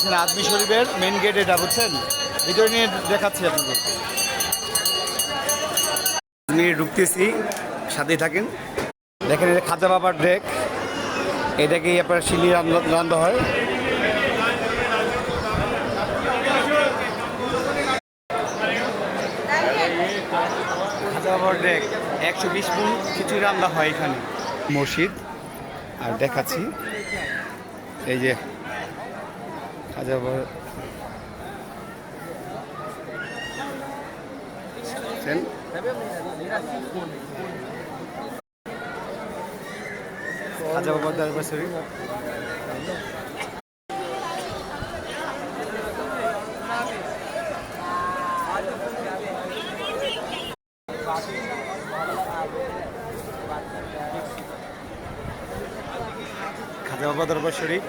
আজমি শরীফের main gate এটা, বুঝছেন? ভিতরে নিয়ে দেখাচ্ছি আপনাদের। আমি ঢুকতেছি, সাথেই থাকেন। দেখেন এটা খাজা বাবার ডেক, এটাকেই আপনার শিলি রান্না হয়। খাজা বাবার ডেক 120 মণ খিচুড়ি রান্না হয় এখানে। মসজিদ আর দেখাচ্ছি, এই যে খাজা বাবার খাজা বাবার দরবার শরীফ। খাজা বাবা দরবার শরীফ।